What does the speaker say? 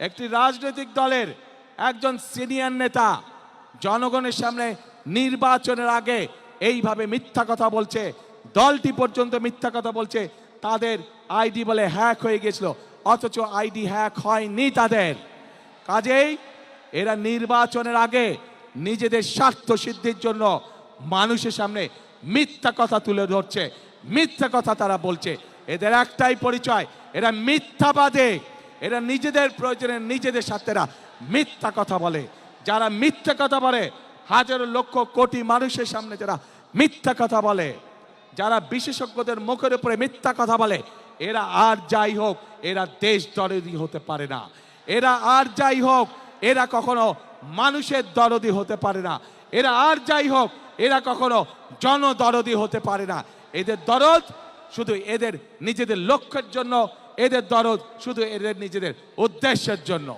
একটি রাজনৈতিক দলের একজন সিনিয়র নেতা জনগণের সামনে নির্বাচনের আগে এইভাবে মিথ্যা কথা বলছে, দলটি পর্যন্ত মিথ্যা কথা বলছে, তাদের আইডি বলে হ্যাক হয়ে গেছিল, অথচ আইডি হ্যাক হয়নি তাদের। কাজেই এরা নির্বাচনের আগে নিজেদের স্বার্থ সিদ্ধির জন্য মানুষের সামনে মিথ্যা কথা তুলে ধরছে, মিথ্যা কথা তারা বলছে। এদের একটাই পরিচয়, এরা মিথ্যাবাদী। এরা নিজেদের প্রয়োজনে নিজেদের সাথে মিথ্যা কথা বলে। যারা মিথ্যা কথা বলে, হাজারো লক্ষ কোটি মানুষের সামনে যারা মিথ্যা কথা বলে, যারা বিশেষজ্ঞদের মুখের উপরে মিথ্যা কথা বলে, এরা আর যাই হোক এরা দেশ দরদি হতে পারে না। এরা আর যাই হোক এরা কখনো মানুষের দরদি হতে পারে না। এরা আর যাই হোক এরা কখনো জনদরদি হতে পারে না। এদের দরদ শুধু এদের নিজেদের লক্ষ্যের জন্য, এদের দরদ শুধু এদের নিজেদের উদ্দেশ্যের জন্য।